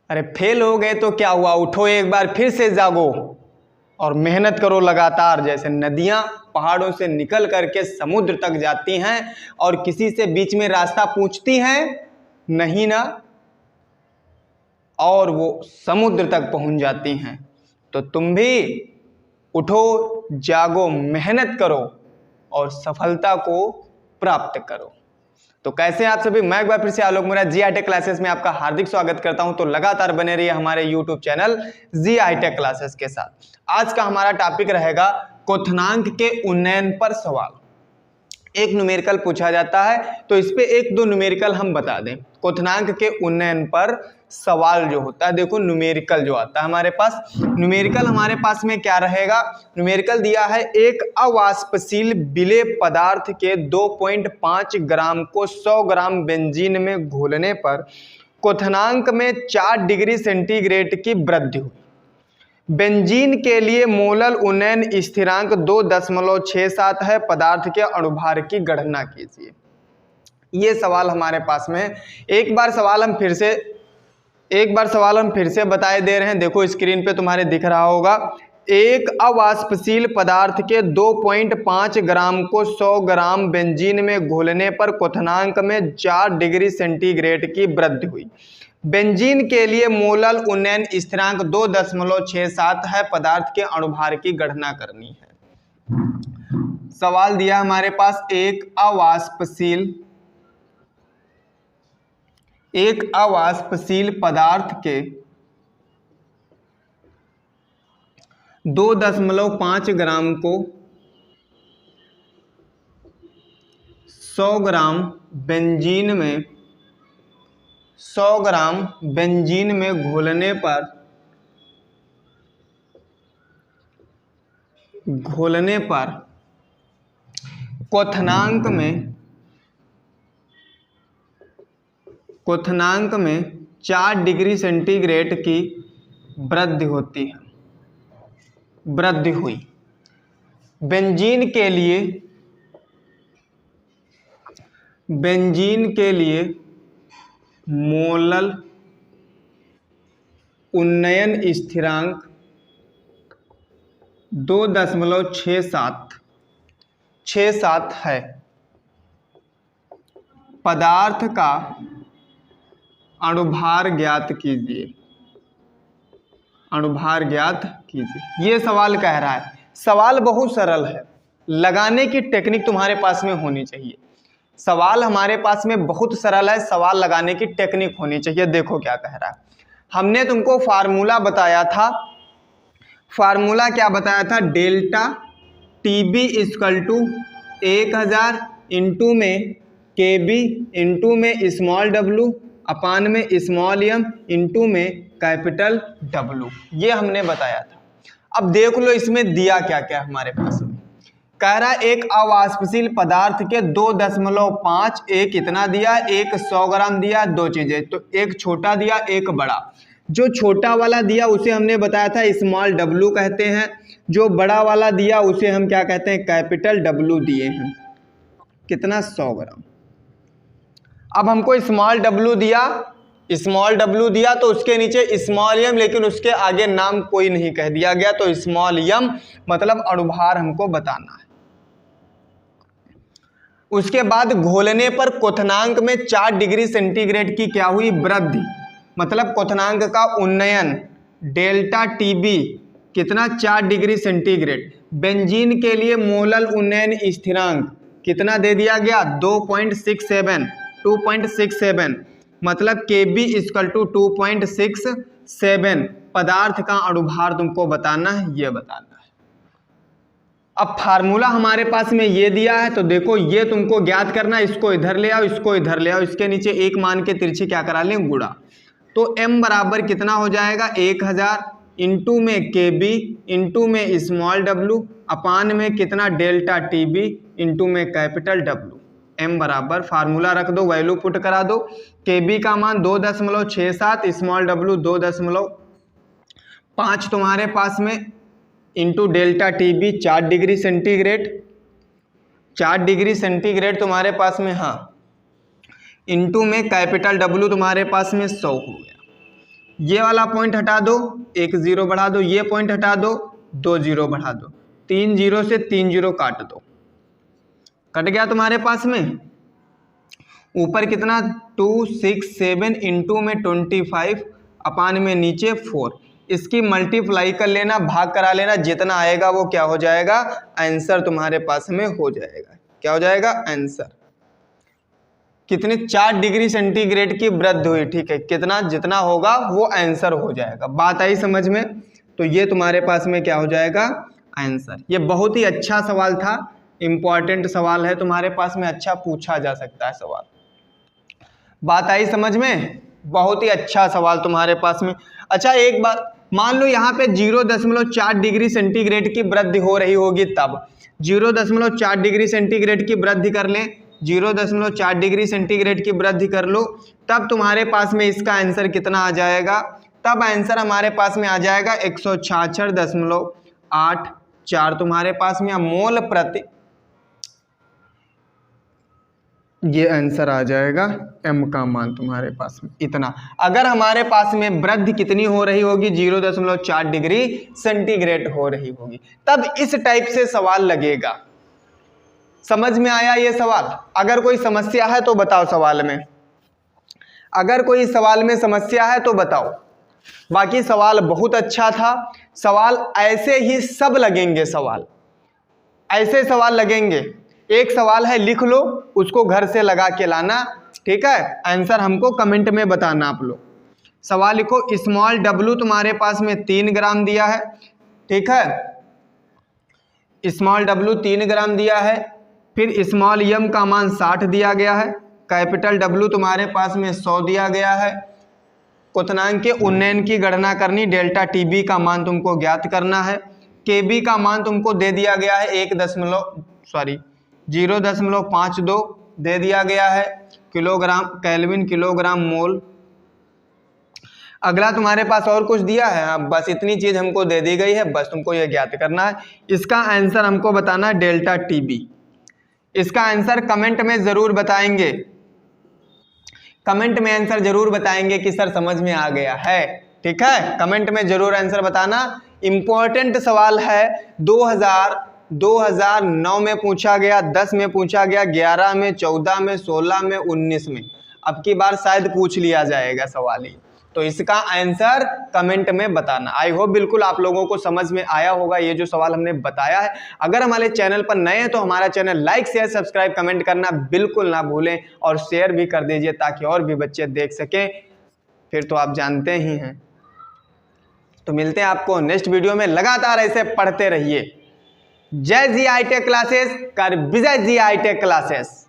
अरे फेल हो गए तो क्या हुआ, उठो एक बार फिर से जागो और मेहनत करो लगातार। जैसे नदियां पहाड़ों से निकल करके समुद्र तक जाती हैं और किसी से बीच में रास्ता पूछती हैं नहीं ना, और वो समुद्र तक पहुंच जाती हैं। तो तुम भी उठो, जागो, मेहनत करो और सफलता को प्राप्त करो। तो कैसे आप सभी, मैं एक बार फिर से आलोक मेरा जी हाईटेक क्लासेस में आपका हार्दिक स्वागत करता हूं। तो लगातार बने रहिए हमारे यूट्यूब चैनल जी हाईटेक क्लासेस के साथ। आज का हमारा टॉपिक रहेगा क्वथनांक के उन्नयन पर सवाल। एक न्यूमेरिकल पूछा जाता है तो इस पे एक दो न्यूमेरिकल हम बता दें। क्वथनांक के उन्नयन पर सवाल जो होता है, देखो न्यूमेरिकल जो आता है हमारे पास, न्यूमेरिकल हमारे पास में क्या रहेगा। न्यूमेरिकल दिया है एक अवाष्पशील विलेय पदार्थ के 2.5 ग्राम को 100 ग्राम बेंजीन में घोलने पर क्वथनांक में 4 डिग्री सेंटीग्रेड की वृद्धि हुई। बेंजीन के लिए मोलल उन्नयन स्थिरांक 2.67 है। पदार्थ के अणुभार की गणना कीजिए। ये सवाल हमारे पास में है। एक बार सवाल हम फिर से बताए दे रहे हैं। देखो स्क्रीन पे तुम्हारे दिख रहा होगा। एक अवाष्पशील पदार्थ के 2.5 ग्राम को 100 ग्राम बेंजीन में घोलने पर क्वथनांक में 4 डिग्री सेंटीग्रेड की वृद्धि हुई। बेंजीन के लिए मोलल उन्नयन स्थिरांक 2.67 है। पदार्थ के अणुभार की गणना करनी है। सवाल दिया हमारे पास एक अवाष्पशील पदार्थ के 2.5 ग्राम को 100 ग्राम बेंजीन में घोलने पर क्वथनांक में 4 डिग्री सेंटीग्रेड की वृद्धि हुई। बेंजीन के लिए मोलल उन्नयन स्थिरांक 2.67 है। पदार्थ का अणुभार ज्ञात कीजिए। ये सवाल कह रहा है। सवाल बहुत सरल है, लगाने की टेक्निक तुम्हारे पास में होनी चाहिए। सवाल हमारे पास में बहुत सरल है, सवाल लगाने की टेक्निक होनी चाहिए। देखो क्या कह रहा है। हमने तुमको फार्मूला बताया था। फार्मूला क्या बताया था? Delta TB equal to 1000 into में केबी इंटू में स्मॉल डब्लू अपान में स्मॉल एम इंटू में कैपिटल डब्लू। ये हमने बताया था। अब देख लो इसमें दिया क्या क्या हमारे पास में। कह रहा है एक अवाष्पशील पदार्थ के 2.5, एक इतना दिया, एक 100 ग्राम दिया, दो चीजें, तो एक छोटा दिया एक बड़ा। जो छोटा वाला दिया उसे हमने बताया था स्मॉल डब्लू कहते हैं, जो बड़ा वाला दिया उसे हम क्या कहते हैं? कैपिटल डब्लू दिए हैं। कितना? 100 ग्राम। अब हमको स्मॉल डब्लू दिया तो उसके नीचे स्मॉल एम, लेकिन उसके आगे नाम कोई नहीं कह दिया गया, तो स्मॉल एम मतलब अणुभार हमको बताना है। उसके बाद घोलने पर क्वथनांक में 4 डिग्री सेंटीग्रेड की क्या हुई? वृद्धि, मतलब क्वथनांक का उन्नयन। डेल्टा टीबी कितना? 4 डिग्री सेंटीग्रेड। बेंजीन के लिए मोलल उन्नयन स्थिरांक कितना दे दिया गया? 2.67, मतलब Kb इक्वल टू 2.67। पदार्थ का अणुभार तुमको बताना है, ये बताना है। अब फार्मूला हमारे पास में ये दिया है, तो देखो ये तुमको ज्ञात करना है। इसको इधर ले आओ, इसको इधर ले आओ, इसके नीचे एक मान के तिरछे क्या करा लें? गुणा। तो m बराबर कितना हो जाएगा? 1000 इंटू में Kb इंटू में स्मॉल w अपान में कितना? डेल्टा टीबी इंटू में कैपिटल W। m बराबर फार्मूला रख दो, वैल्यू पुट करा दो। Kb का मान 2.67, स्मॉल w 2.5 तुम्हारे पास में, into delta TB 4 degree centigrade तुम्हारे पास में, हाँ, इंटू में कैपिटल W तुम्हारे पास में 100 हो गया। ये वाला पॉइंट हटा दो, एक जीरो बढ़ा दो, ये पॉइंट हटा दो, दो जीरो बढ़ा दो, 3 जीरो से 3 जीरो काट दो, कट गया तुम्हारे पास में। ऊपर कितना 2 6 7 इंटू में 25 अपान में नीचे 4, इसकी मल्टीप्लाई कर लेना, भाग करा लेना, जितना आएगा वो क्या हो जाएगा, आंसर तुम्हारे पास में हो जाएगा। क्या हो जाएगा, आंसर। कितने 4 डिग्री सेंटीग्रेड की वृद्धि हुई, ठीक है, कितना जितना होगा वो आंसर हो जाएगा। बात आई समझ में? तो ये तुम्हारे पास में क्या हो जाएगा, आंसर। ये बहुत ही अच्छा सवाल था, इंपॉर्टेंट सवाल है तुम्हारे पास में, अच्छा पूछा जा सकता है सवाल। बात आई समझ में? बहुत ही अच्छा सवाल तुम्हारे पास में। अच्छा एक बात मान लो यहाँ पे 0.4 डिग्री सेंटीग्रेड की वृद्धि हो रही होगी, तब 0.4 डिग्री सेंटीग्रेड की वृद्धि कर लें, 0.4 डिग्री सेंटीग्रेड की वृद्धि कर लो, तब तुम्हारे पास में इसका आंसर कितना आ जाएगा, तब आंसर हमारे पास में आ जाएगा 166.84 तुम्हारे पास में मोल प्रति, ये आंसर आ जाएगा, m का मान तुम्हारे पास में इतना। अगर हमारे पास में वृद्धि कितनी हो रही होगी, 0.4 डिग्री सेंटीग्रेड हो रही होगी, तब इस टाइप से सवाल लगेगा। समझ में आया ये सवाल? अगर कोई समस्या है तो बताओ सवाल में, अगर कोई सवाल में समस्या है तो बताओ। बाकी सवाल बहुत अच्छा था, सवाल ऐसे ही सब लगेंगे, सवाल ऐसे सवाल लगेंगे। एक सवाल है, लिख लो, उसको घर से लगा के लाना, ठीक है, आंसर हमको कमेंट में बताना आप लोग। सवाल लिखो, स्मॉल w तुम्हारे पास में 3 ग्राम दिया है, ठीक है, स्मॉल w 3 ग्राम दिया है, फिर स्मॉल m का मान 60 दिया गया है, कैपिटल W तुम्हारे पास में 100 दिया गया है, क्वथनांक के उन्नयन की गणना करनी, डेल्टा TB का मान तुमको ज्ञात करना है, KB का मान तुमको दे दिया गया है 0.52 दे दिया गया है, किलोग्राम केल्विन किलोग्राम मोल। अगला तुम्हारे पास और कुछ दिया है, बस इतनी चीज हमको दे दी गई है, बस तुमको ये ज्ञात करना है। इसका आंसर हमको बताना है डेल्टा TB। इसका आंसर कमेंट में जरूर बताएंगे, कमेंट में आंसर जरूर बताएंगे कि सर समझ में आ गया है, ठीक है, कमेंट में जरूर आंसर बताना। इंपॉर्टेंट सवाल है, 2009 में पूछा गया, 10 में पूछा गया, 11 में, 14 में, 16 में, 19 में, अब की बार शायद पूछ लिया जाएगा सवाल ही। तो इसका आंसर कमेंट में बताना। आई होप बिल्कुल आप लोगों को समझ में आया होगा ये जो सवाल हमने बताया है। अगर हमारे चैनल पर नए हैं तो हमारा channel like share subscribe comment करना बिल्कुल ना भूलें, और शेयर भी कर दीजिए ताकि और भी बच्चे देख सकें, फिर तो आप जानते ही हैं। तो मिलते हैं आपको नेक्स्ट वीडियो में, लगातार ऐसे पढ़ते रहिए। जय जी आई टेक क्लासेस कर Vijay ji I take classes.